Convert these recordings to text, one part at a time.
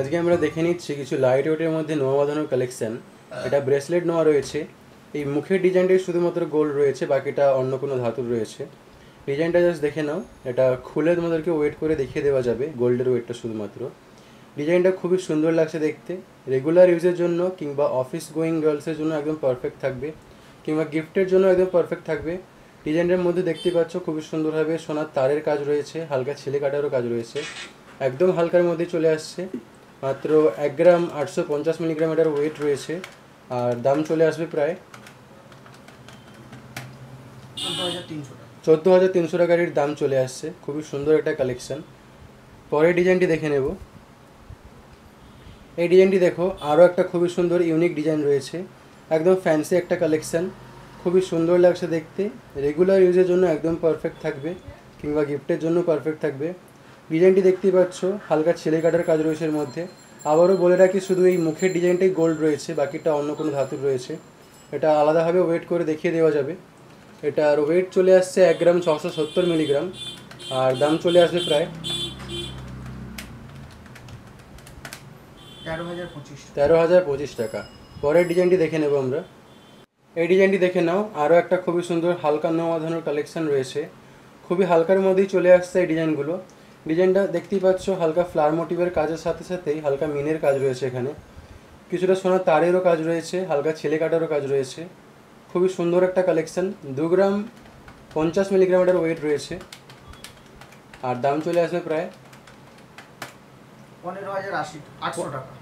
আজকে আমরা দেখে নিচ্ছি কিছু লাইট ওয়েটের মধ্যে নোয়া বাঁধানোর কালেকশন। এটা ব্রেসলেট নোয়া রয়েছে। এই মুখের ডিজাইনটাই শুধুমাত্র গোল্ড রয়েছে, বাকিটা অন্য কোনো ধাতুর রয়েছে। ডিজাইনটা জাস্ট দেখে নাও, এটা খুলে তোমাদেরকে ওয়েট করে দেখিয়ে দেওয়া যাবে গোল্ডের ওয়েটটা শুধুমাত্র। ডিজাইনটা খুবই সুন্দর লাগছে দেখতে, রেগুলার ইউজের জন্য কিংবা অফিস গোয়িং গার্লসের জন্য একদম পারফেক্ট থাকবে, কিংবা গিফটের জন্য একদম পারফেক্ট থাকবে। ডিজাইনের মধ্যে দেখতে পাচ্ছ খুবই সুন্দরভাবে সোনার তারের কাজ রয়েছে, হালকা ছেলে কাটারও কাজ রয়েছে, একদম হালকার মধ্যে চলে আসছে। মাত্র 1 গ্রাম 850 মিলিগ্রাম এটার ওয়েট রয়েছে, আর দাম চলে আসবে প্রায় 14,300 টাকার দাম চলে আসছে। খুবই সুন্দর একটা কালেকশন। পরের ডিজাইনটি দেখে নেব। এই ডিজাইনটি দেখো, আরও একটা খুবই সুন্দর ইউনিক ডিজাইন রয়েছে, একদম ফ্যান্সি একটা কালেকশন। খুবই সুন্দর লাগছে দেখতে, রেগুলার ইউজের জন্য একদম পারফেক্ট থাকবে, কিংবা গিফটের জন্য পারফেক্ট থাকবে। ডিজাইনটি দেখতেই পাচ্ছ, হালকা ছেলে কাটার কাজ রয়েছে এর মধ্যে। আবারও বলে রাখি, শুধু এই মুখের ডিজাইনটাই গোল্ড রয়েছে, বাকিটা অন্য কোনো ধাতুর রয়েছে। এটা আলাদাভাবে ওয়েট করে দেখিয়ে দেওয়া যাবে। এটার ওয়েট চলে আসছে 1 গ্রাম 670 মিলিগ্রাম, আর দাম চলে আসবে প্রায় 13,025 টাকা। পরের ডিজাইনটি দেখে নেব আমরা। এই ডিজাইনটি দেখে নাও, আরও একটা খুবই সুন্দর হালকা নোয়া বাঁধানোর কালেকশন রয়েছে। খুবই হালকার মধ্যেই চলে আসছে এই ডিজাইনগুলো। ডিজাইনটা দেখতেই পাচ্ছ, হালকা ফ্লাওয়ার মোটিভের কাজের সাথে সাথেই হালকা মিনের কাজ রয়েছে এখানে, কিছুটা সোনার তারেরও কাজ রয়েছে, হালকা ছেলে কাটারও কাজ রয়েছে। খুবই সুন্দর একটা কালেকশন। 2 গ্রাম 50 মিলিগ্রাম এটার ওয়েট রয়েছে, আর দাম চলে আসবে প্রায়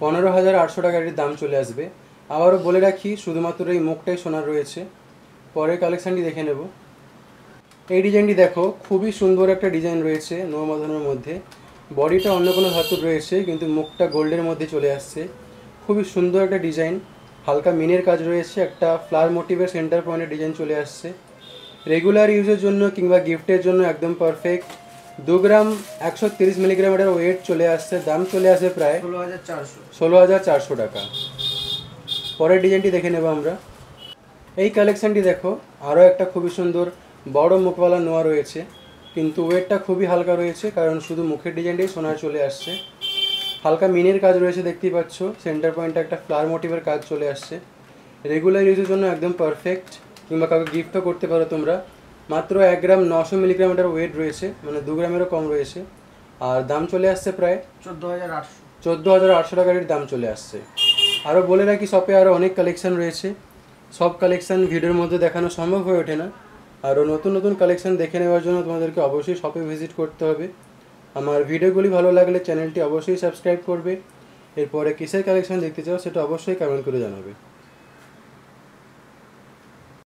15,800 টাকার দাম চলে আসবে। আবারও বলে রাখি, শুধুমাত্র এই মুখটাই সোনার রয়েছে। পরের কালেকশানটি দেখে নেব। এই ডিজাইনটি দেখো, খুবই সুন্দর একটা ডিজাইন রয়েছে নোয়া বাঁধানোর মধ্যে। বডিটা অন্য কোনো ধাতুর রয়েছে, কিন্তু মুখটা গোল্ডের মধ্যে চলে আসছে। খুবই সুন্দর একটা ডিজাইন, হালকা মিনের কাজ রয়েছে, একটা ফ্লাওয়ার মোটিভের সেন্টার পয়েন্টের ডিজাইন চলে আসছে। রেগুলার ইউজের জন্য কিংবা গিফটের জন্য একদম পারফেক্ট। 2 গ্রাম 130 মিলিগ্রাম এটার ওয়েট চলে আসছে, দাম চলে আসে প্রায় 16,400 টাকা। পরের ডিজাইনটি দেখে নেব আমরা। এই কালেকশানটি দেখো, আরও একটা খুবই সুন্দর বড় মুখওয়ালা নোয়া রয়েছে, কিন্তু ওয়েটটা খুবই হালকা রয়েছে, কারণ শুধু মুখের ডিজাইনটাই সোনার চলে আসছে। হালকা মিনের কাজ রয়েছে দেখতেই পাচ্ছ, সেন্টার পয়েন্টে একটা ফ্লাওয়ার মোটিভের কাজ চলে আসছে। রেগুলার ইউজের জন্য একদম পারফেক্ট, কিংবা কাউকে গিফটও করতে পারো তোমরা। মাত্র 1 গ্রাম 900 মিলিগ্রাম এটার ওয়েট রয়েছে, মানে 2 গ্রামেরও কম রয়েছে, আর দাম চলে আসছে প্রায় 14,800 টাকার দাম চলে আসছে। আরও বলে রাখি, শপে আরও অনেক কালেকশান রয়েছে, সব কালেকশান ভিডিওর মধ্যে দেখানো সম্ভব হয়ে ওঠে না। আরও নতুন নতুন কালেকশান দেখে নেওয়ার জন্য তোমাদেরকে অবশ্যই শপে ভিজিট করতে হবে। আমার ভিডিওগুলি ভালো লাগলে চ্যানেলটি অবশ্যই সাবস্ক্রাইব করবে। এরপরে কিসের কালেকশান দেখতে চাও সেটা অবশ্যই কমেন্ট করে জানাবে।